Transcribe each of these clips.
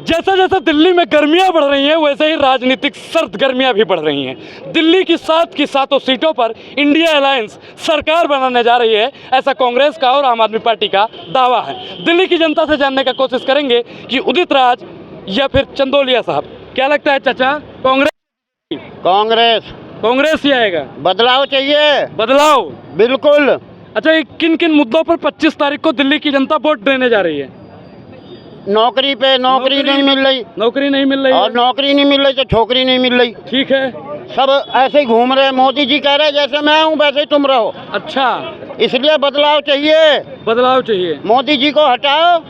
जैसा जैसा दिल्ली में गर्मियां बढ़ रही हैं वैसे ही राजनीतिक सर्द गर्मियां भी बढ़ रही हैं। दिल्ली की सातों सीटों पर इंडिया अलायंस सरकार बनाने जा रही है, ऐसा कांग्रेस का और आम आदमी पार्टी का दावा है। दिल्ली की जनता से जानने का कोशिश करेंगे कि उदित राज या फिर चंदोलिया साहब, क्या लगता है चाचा? कांग्रेस कांग्रेस ही आएगा? बदलाव चाहिए, बदलाव बिल्कुल। अच्छा, ये किन किन मुद्दों पर 25 तारीख को दिल्ली की जनता वोट देने जा रही है? नौकरी पे नौकरी नहीं मिल रही, नौकरी नहीं मिल रही और नौकरी नहीं मिल रही तो छोकरी नहीं मिल रही। ठीक है, सब ऐसे ही घूम रहे हैं। मोदी जी कह रहे हैं जैसे मैं हूँ वैसे ही तुम रहो। अच्छा, इसलिए बदलाव चाहिए, बदलाव चाहिए। मोदी जी को हटाओ,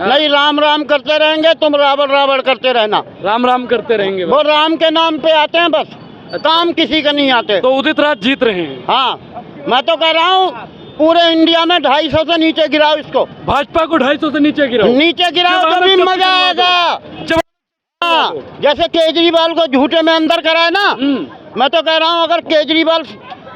नहीं राम राम करते रहेंगे, तुम रावण रावण करते रहना। राम राम करते रहेंगे वो राम के नाम पे आते हैं बस, काम किसी का नहीं आते। तो उदित राज जीत रहे हैं? हाँ, मैं तो कह रहा हूँ पूरे इंडिया में 250 से नीचे गिराओ इसको। भाजपा को 250 से नीचे गिराओ? नीचे गिराओ तभी मजा आएगा। हाँ, जैसे केजरीवाल को झूठे में अंदर कराए ना, मैं तो कह रहा हूँ अगर केजरीवाल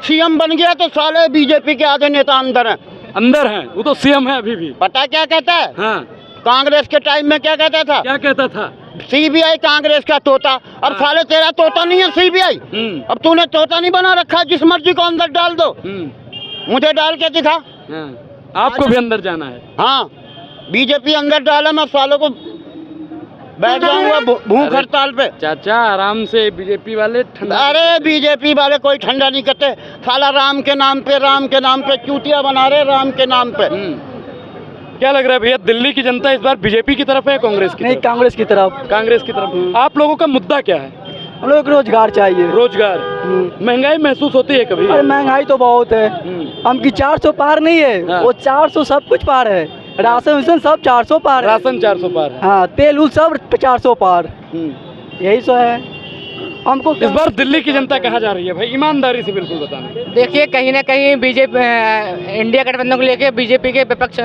सीएम बन गया तो साले बीजेपी के आधे नेता अंदर हैं। अंदर हैं? वो तो सीएम है अभी भी। पता क्या कहता है? हाँ। कांग्रेस के टाइम में क्या कहता था? क्या कहता था? सीबीआई कांग्रेस का तोता। अब साले तेरा तोता नहीं है सीबीआई, अब तूने तोता नहीं बना रखा, जिस मर्जी को अंदर डाल दो। मुझे डाल के दिखा। आपको भी अंदर जाना है? हाँ, बीजेपी अंदर डाला, मैं सालों को बैठ जाऊंगा भूख हड़ताल पे। चाचा आराम से, बीजेपी वाले ठंडा। अरे बीजेपी वाले कोई ठंडा नहीं करते, साला राम के नाम पे चूतिया बना रहे, राम के नाम पे। क्या लग रहा है भैया, दिल्ली की जनता इस बार बीजेपी की तरफ है या कांग्रेस की? नहीं, कांग्रेस की तरफ। कांग्रेस की तरफ। आप लोगों का मुद्दा क्या है? हम लोग रोजगार चाहिए। रोजगार। महंगाई महसूस होती है कभी? अरे महंगाई तो बहुत है, हम की 400 पार नहीं है। हाँ। वो 400 सब कुछ पार है, राशन सब 400 पार है। राशन 400 पार है। हाँ, तेल उल सब 400 पार। यही सो है। हमको इस बार दिल्ली की जनता कहाँ जा रही है भाई, ईमानदारी से बिल्कुल बताना। देखिए, कहीं ना कहीं बीजेपी इंडिया गठबंधन को लेके बीजेपी के विपक्ष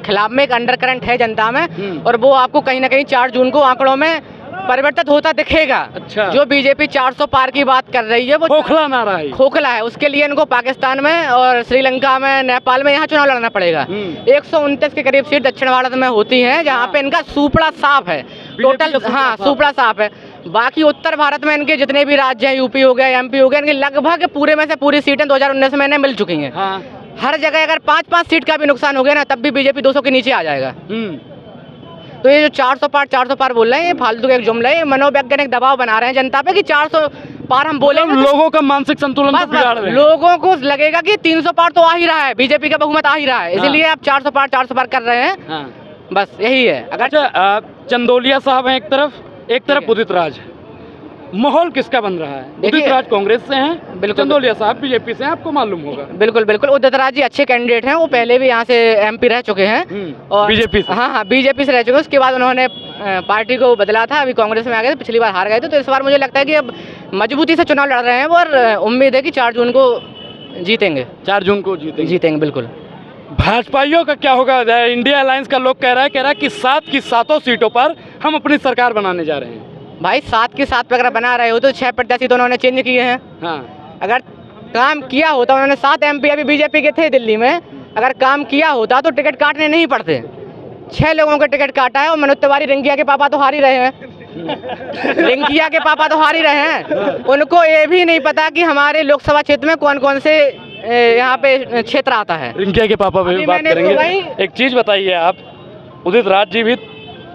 खिलाफ में एक अंडर करंट है जनता में, और वो आपको कहीं ना कहीं 4 जून को आंकड़ों में परिवर्तित होता दिखेगा। अच्छा। जो बीजेपी 400 पार की बात कर रही है वो खोखला नारा है। खोखला है। उसके लिए इनको पाकिस्तान में और श्रीलंका में, नेपाल में यहाँ चुनाव लड़ना पड़ेगा। 129 के करीब सीट दक्षिण भारत में होती हैं, जहाँ पे इनका सुपड़ा साफ है टोटल। हाँ, सुपड़ा साफ है। बाकी उत्तर भारत में इनके जितने भी राज्य हैं, यूपी हो गया, एमपी हो गया, इनकी लगभग पूरे में से पूरी सीटें 2019 में इन्हें मिल चुकी हैं। हाँ। हर जगह अगर 5-5 सीट का भी नुकसान हो गया ना, तब भी बीजेपी 200 के नीचे आ जाएगा। तो ये जो 400 पार बोल रहे हैं, ये फालतू का एक जुमला है। मनोवैज्ञानिक दबाव बना रहे हैं जनता पे कि 400 पार हम बोलेंगे तो लोगों का मानसिक संतुलन तो बिगाड़ रहे हैं। लोगों को लगेगा कि 300 पार तो आ ही रहा है, बीजेपी का बहुमत आ ही रहा है, इसीलिए आप 400 पार कर रहे हैं। हाँ। बस यही है। अगर चंदोलिया साहब हैं एक तरफ उदित राज है, माहौल किसका बन रहा है? उदित राज कांग्रेस से हैं, बिल्कुल। चंदोलिया साहब बीजेपी से हैं, आपको मालूम होगा। बिल्कुल बिल्कुल, उदित राज जी अच्छे कैंडिडेट हैं, वो पहले भी यहाँ से एमपी रह चुके हैं और बीजेपी से। हाँ, बीजेपी से रह चुके हैं। उसके बाद उन्होंने पार्टी को बदला था, अभी कांग्रेस में आ गए थे, पिछली बार हार गए थे। तो इस बार मुझे लगता है कि अब मजबूती से चुनाव लड़ रहे हैं और उम्मीद है कि 4 जून को जीतेंगे। 4 जून को जीतेंगे बिल्कुल। भाजपाइयों का क्या होगा? इंडिया अलायंस का लोग कह रहा है कि 7 की 7 सीटों पर हम अपनी सरकार बनाने जा रहे हैं। भाई 7 की 7 अगर बना रहे हो तो 6 प्रत्याशी तो उन्होंने चेंज किए हैं। हाँ। अगर काम किया होता, उन्होंने 7 एमपी अभी बीजेपी के थे दिल्ली में, अगर काम किया होता तो टिकट काटने नहीं पड़ते। 6 लोगों का टिकट काटा है, और मनोज तिवारी रिंकिया के पापा तो हार ही रहे हैं। रिंकिया के पापा तो हार ही रहे हैं। उनको ये भी नहीं पता कि हमारे लोकसभा क्षेत्र में कौन कौन से यहाँ पे क्षेत्र आता है। रिंकिया के पापा भी बात करेंगे। एक चीज बताइए आप, उदित राज जी भी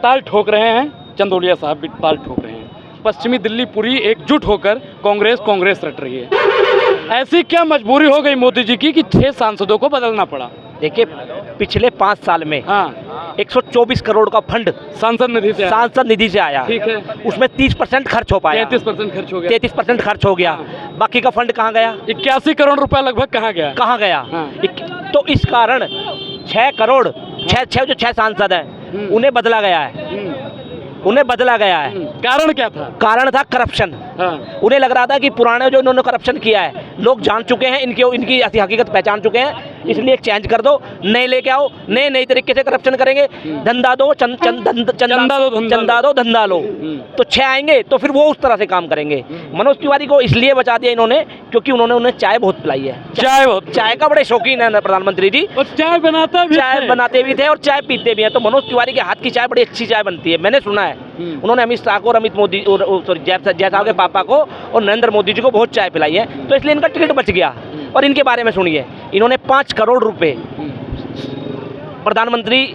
ताल ठोक रहे हैं, चंदोलिया साहब भी ताल ठोक रहे हैं, पश्चिमी दिल्ली पूरी एकजुट होकर कांग्रेस रट रही है। ऐसी क्या मजबूरी हो गई मोदी जी की कि 6 सांसदों को बदलना पड़ा? देखिए, पिछले 5 साल में 124 करोड़ का फंड सांसद निधि से आया। ठीक है। उसमें 30% खर्च हो पाया, 33% खर्च हो गया। 33% खर्च हो गया। बाकी का फंड कहाँ गया? 81 करोड़ रुपया लगभग कहाँ गया? तो इस कारण 6 करोड़ 6 सांसद हैं, उन्हें बदला गया है। कारण क्या था? कारण था करप्शन। उन्हें लग रहा था कि पुराने जो इन्होंने करप्शन किया है, लोग जान चुके हैं, इनकी हकीकत पहचान चुके हैं। इसलिए एक चेंज कर दो, नए लेके आओ, नए नए तरीके से करप्शन करेंगे। धंधा दो, चंदा दो, धंधा लो, तो 6 आएंगे तो फिर वो उस तरह से काम करेंगे। मनोज तिवारी को इसलिए बचा दिया इन्होंने क्योंकि उन्होंने उन्हें चाय बहुत पिलाई है। चाय का बड़े शौकीन है प्रधानमंत्री जी, और चाय बनाते भी थे और चाय पीते भी हैं। तो मनोज तिवारी के हाथ की चाय बड़ी अच्छी चाय बनती है, मैंने सुना है। उन्होंने अमित शाह को और अमित मोदी सॉरी जय साहब के पापा को और नरेंद्र मोदी जी को बहुत चाय पिलाई है, तो इसलिए इनका टिकट बच गया। और इनके बारे में सुनिए, इन्होंने 5 करोड़ रुपए प्रधानमंत्री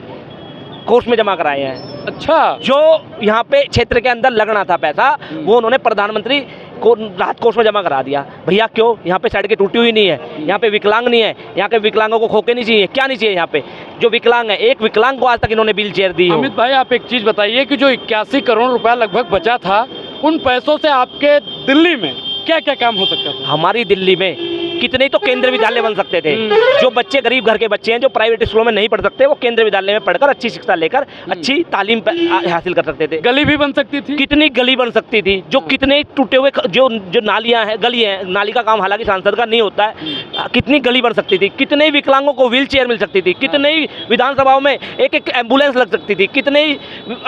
कोष में जमा कराए हैं। अच्छा, जो यहाँ पे क्षेत्र के अंदर लगना था पैसा, वो उन्होंने प्रधानमंत्री को राहत कोष में जमा करा दिया। भैया क्यों? यहाँ पे सड़कें टूटी हुई नहीं है, यहाँ पे विकलांग नहीं है, यहाँ के विकलांगों को खोके नहीं चाहिए, क्या नहीं चाहिए यहाँ पे? जो विकलांग है, एक विकलांग को आज तक इन्होंने व्हील चेयर दी। अमित भाई, आप एक चीज बताइए कि जो 81 करोड़ रुपया लगभग बचा था, उन पैसों से आपके दिल्ली में क्या क्या काम हो सकता था? हमारी दिल्ली में कितने तो केंद्र विद्यालय बन सकते थे। जो बच्चे गरीब घर के बच्चे हैं, जो प्राइवेट स्कूलों में नहीं पढ़ सकते, वो केंद्र विद्यालय में पढ़कर अच्छी शिक्षा लेकर अच्छी तालीम हासिल कर सकते थे। गली भी बन सकती थी, कितनी गली बन सकती थी। जो कितने टूटे हुए जो नालियां हैं, गली हैं, नाली का काम हालांकि सांसद का नहीं होता है, कितनी गली बन सकती थी, कितने विकलांगों को व्हील चेयर मिल सकती थी, कितने विधानसभाओं में एक एक एम्बुलेंस लग सकती थी, कितने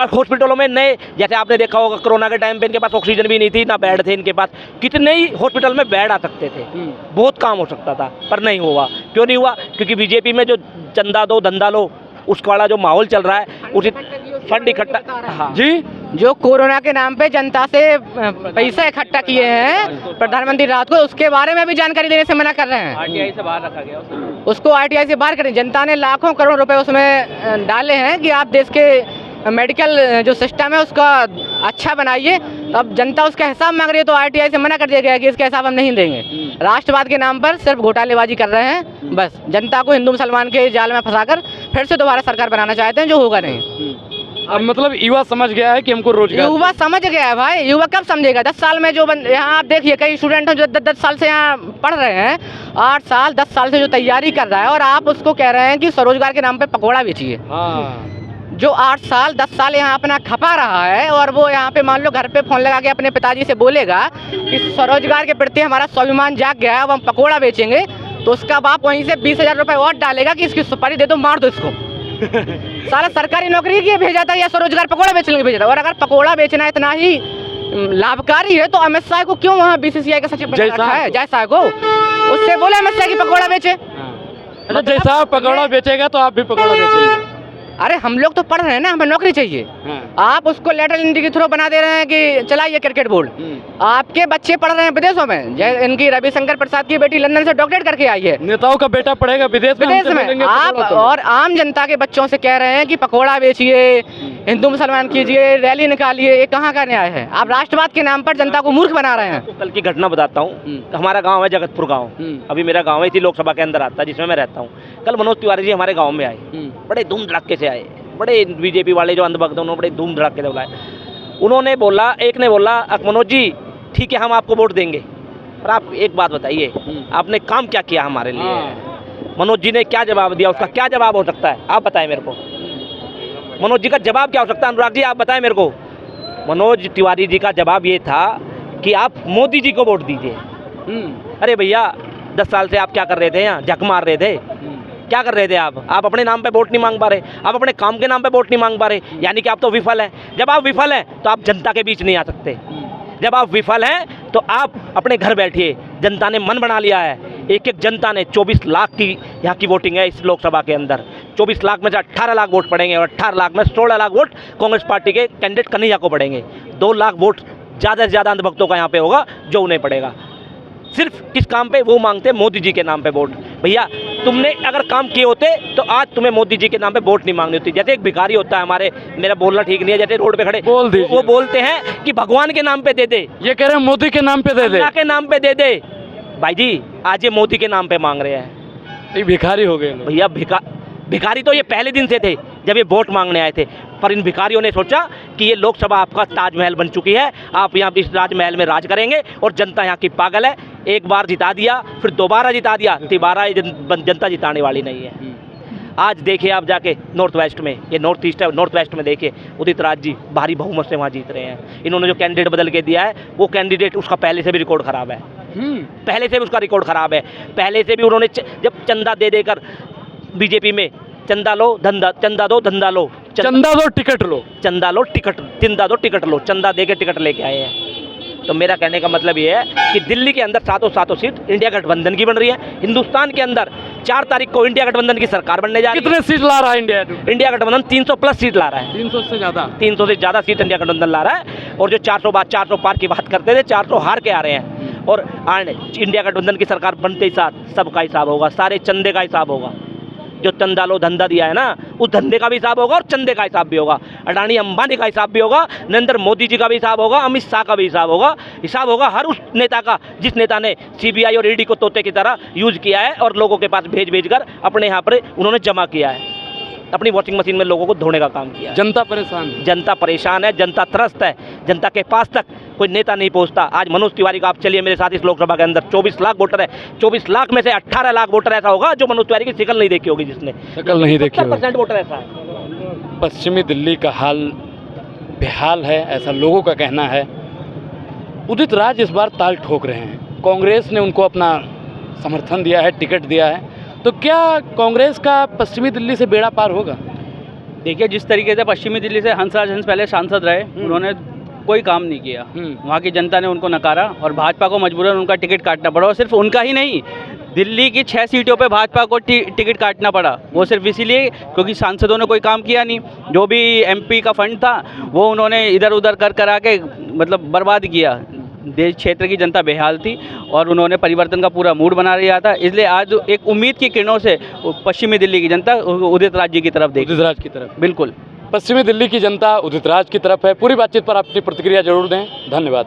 हॉस्पिटलों में नए, जैसे आपने देखा होगा कोरोना के टाइम पे इनके पास ऑक्सीजन भी नहीं थी, ना बेड थे इनके पास, कितने ही हॉस्पिटल में बेड आ सकते थे। बहुत काम हो सकता था, पर नहीं हुआ। क्यों नहीं हुआ? क्योंकि बीजेपी में जो चंदा दो धंधा लो उसका वाला जो माहौल चल रहा है, उसी फंड इकट्ठा। हाँ जी, जो कोरोना के नाम पे जनता से पैसा इकट्ठा किए हैं प्रधानमंत्री राहत को, उसके बारे में भी जानकारी देने से मना कर रहे हैं। आरटीआई से बाहर रखा गया उसको आरटीआई से बाहर करें। जनता ने लाखों करोड़ रुपए उसमें डाले हैं कि आप देश के मेडिकल जो सिस्टम है उसका अच्छा बनाइए। अब जनता उसका हिसाब मांग रही है, तो आरटीआई से मना कर दिया गया कि इसका हिसाब हम नहीं देंगे। राष्ट्रवाद के नाम पर सिर्फ घोटालेबाजी कर रहे हैं, बस जनता को हिंदू मुसलमान के जाल में फंसाकर फिर से दोबारा सरकार बनाना चाहते हैं, जो होगा नहीं। अब मतलब युवा समझ गया है कि हमको रोजगार, युवा समझ गया है भाई। युवा कब समझेगा? 10 साल में जो यहाँ आप देखिए, कई स्टूडेंट हैं जो 10 साल से यहाँ पढ़ रहे हैं, 8 साल 10 साल से जो तैयारी कर रहा है, और आप उसको कह रहे हैं कि स्वरोजगार के नाम पे पकौड़ा बेचिए। जो 8 साल 10 साल यहाँ अपना खपा रहा है, और वो यहाँ पे मान लो घर पे फोन लगा के अपने पिताजी से बोलेगा कि स्वरोजगार के प्रति हमारा स्वाभिमान जाग गया है, अब हम पकौड़ा बेचेंगे, तो उसका बाप वहीं से 20,000 रुपये और डालेगा कि इसकी सुपारी दे दो, मार दो इसको। सारा सरकारी नौकरी के भेजा था या स्वरोजगार पकौड़ा बेचने के भेजा था? और अगर पकौड़ा बेचना इतना ही लाभकारी है, तो अमित शाह को क्यों वहाँ बीसीसीआई का सचिव बना रखा है? जय शाह को उससे बोले अमित शाह की पकौड़ा बेचे। जैसा पकौड़ा बेचेगा तो आप भी पकौड़ा बेचेंगे। अरे हम लोग तो पढ़ रहे हैं ना, हमें नौकरी चाहिए। आप उसको लेटर इंडी के थ्रू बना दे रहे हैं कि चलाइए क्रिकेट बोर्ड। आपके बच्चे पढ़ रहे हैं विदेशों में, जैसे इनकी रविशंकर प्रसाद की बेटी लंदन से डॉक्टरेट करके आई है। नेताओं का बेटा पढ़ेगा विदेश में। आप और आम जनता के बच्चों से कह रहे हैं कि पकौड़ा बेचिए, हिंदू मुसलमान कीजिए, रैली निकालिए, ये कहाँ का न्याय है? आप राष्ट्रवाद के नाम पर जनता को मूर्ख बना रहे हैं। कल की घटना बताता हूँ। हमारा गाँव है जगतपुर गाँव, अभी मेरा गाँव ही लोकसभा के अंदर आता है जिसमें मैं रहता हूँ। कल मनोज तिवारी जी हमारे गाँव में आए, बड़े धूम धड़ाके से आए, बड़े बीजेपी वाले जो अंधभक्त उन्होंने बड़े धूम धड़ाके से बुलाए। उन्होंने बोला, एक ने बोला मनोज जी ठीक है हम आपको वोट देंगे, पर आप एक बात बताइए आपने काम क्या किया हमारे लिए? मनोज जी ने क्या जवाब दिया? उसका क्या जवाब हो सकता है आप बताएं मेरे को। मनोज जी का जवाब क्या हो सकता है? अनुराग जी आप बताएं मेरे को। मनोज तिवारी जी का जवाब ये था कि आप मोदी जी को वोट दीजिए। अरे भैया 10 साल से आप क्या कर रहे थे? यहाँ झक मार रहे थे, क्या कर रहे थे आप अपने नाम पे वोट नहीं मांग पा रहे, आप अपने काम के नाम पे वोट नहीं मांग पा रहे, यानी कि आप तो विफल हैं। जब आप विफल हैं तो आप जनता के बीच नहीं आ सकते। जब आप विफल हैं तो आप अपने घर बैठिए। जनता ने मन बना लिया है, एक एक जनता ने 24 लाख की यहाँ की वोटिंग है इस लोकसभा के अंदर। 24 लाख में से 18 लाख वोट पड़ेंगे, और 18 लाख में 16 लाख वोट कांग्रेस पार्टी के कैंडिडेट कन्हैया को पड़ेंगे। 2 लाख वोट ज़्यादा से ज़्यादा अंधभक्तों का यहाँ पे होगा जो उन्हें पड़ेगा। सिर्फ किस काम पे? वो मांगते मोदी जी के नाम पे वोट। भैया तुमने अगर काम किए होते तो आज तुम्हें मोदी जी के नाम पे वोट नहीं मांगनी होती। जैसे एक भिखारी होता है हमारे, मेरा बोलना ठीक नहीं है, जैसे रोड पे खड़े वो बोलते हैं कि भगवान के नाम पे दे दे, ये कह रहे हैं मोदी के नाम पे दे दे, अल्लाह के नाम पे दे दे। भाई जी आज ये मोदी के नाम पे मांग रहे हैं, ये भिखारी हो गए भैया। भिखारी तो ये पहले दिन से थे जब ये वोट मांगने आए थे, पर इन भिखारियों ने सोचा कि ये लोकसभा आपका ताजमहल बन चुकी है, आप यहाँ इस राजमहल में राज करेंगे, और जनता यहाँ की पागल है। एक बार जिता दिया, फिर दोबारा जिता दिया, दोबारा जनता जिताने वाली नहीं है। आज देखिए आप जाके नॉर्थ वेस्ट में, ये नॉर्थ ईस्ट है, नॉर्थ वेस्ट में देखिए उदित राज जी भारी बहुमत से वहाँ जीत रहे हैं। इन्होंने जो कैंडिडेट बदल के दिया है वो कैंडिडेट उसका पहले से भी रिकॉर्ड खराब है। पहले से भी उसका रिकॉर्ड खराब है। पहले से भी उन्होंने जब चंदा दे देकर बीजेपी में चंदा लो धंधा, चंदा दो धंधा लो, चंदा दो टिकट लो, चंदा लो टिकट, चंदा दो टिकट लो, चंदा दे के टिकट लेके आए हैं। तो मेरा कहने का मतलब ये है कि दिल्ली के अंदर सातों सीट इंडिया गठबंधन की बन रही है। हिंदुस्तान के अंदर 4 तारीख को इंडिया गठबंधन की सरकार बनने जा रही है। कितने सीट ला रहा है इंडिया गठबंधन 300 प्लस सीट ला रहा है। 300 से ज़्यादा 300 से ज़्यादा सीट इंडिया गठबंधन ला रहा है। और जो 400 पार की बात करते थे, 400 हार के आ रहे हैं। और इंडिया गठबंधन की सरकार बनते ही साथ सबका हिसाब होगा, सारे चंदे का हिसाब होगा। जो चंदा लो धंधा दिया है ना, उस धंधे का भी हिसाब होगा और चंदे का हिसाब भी होगा। अडानी अंबानी का हिसाब भी होगा, नरेंद्र मोदी जी का भी हिसाब होगा, अमित शाह का भी हिसाब होगा। हिसाब होगा हर उस नेता का जिस नेता ने सीबीआई और ईडी को तोते की तरह यूज किया है और लोगों के पास भेज कर अपने यहाँ पर उन्होंने जमा किया है, अपनी वॉशिंग मशीन में लोगों को धोने का काम किया है। जनता परेशान है। जनता परेशान है, जनता त्रस्त है, जनता के पास तक कोई नेता नहीं पहुंचता। आज मनोज तिवारी का आप चलिए मेरे साथ इस लोकसभा के अंदर 24 लाख वोटर है, 24 लाख में से 18 लाख वोटर ऐसा होगा जो मनोज तिवारी की शक्ल नहीं देखी होगी, जिसने शक्ल नहीं देखी होगी। 70% वोटर ऐसा है। पश्चिमी दिल्ली का हाल बेहाल है, ऐसा लोगों का कहना है। उदित राज इस बार ताल ठोक रहे हैं। कांग्रेस ने उनको अपना समर्थन दिया है, टिकट दिया है, तो क्या कांग्रेस का पश्चिमी दिल्ली से बेड़ा पार होगा? देखिए, जिस तरीके से पश्चिमी दिल्ली से हंसराज हंस पहले सांसद रहे, उन्होंने कोई काम नहीं किया। वहाँ की जनता ने उनको नकारा और भाजपा को मजबूरन उनका टिकट काटना पड़ा। और सिर्फ उनका ही नहीं, दिल्ली की 6 सीटों पे भाजपा को टिकट काटना पड़ा। वो सिर्फ इसीलिए क्योंकि सांसदों ने कोई काम किया नहीं। जो भी एमपी का फंड था वो उन्होंने इधर उधर कर आके मतलब बर्बाद किया। देश क्षेत्र की जनता बेहाल थी और उन्होंने परिवर्तन का पूरा मूड बना लिया था। इसलिए आज एक उम्मीद की किरणों से पश्चिमी दिल्ली की जनता उदित राज जी की तरफ देखी। उदित राज की तरफ, बिल्कुल। पश्चिमी दिल्ली की जनता उदित राज की तरफ है। पूरी बातचीत पर अपनी प्रतिक्रिया जरूर दें। धन्यवाद।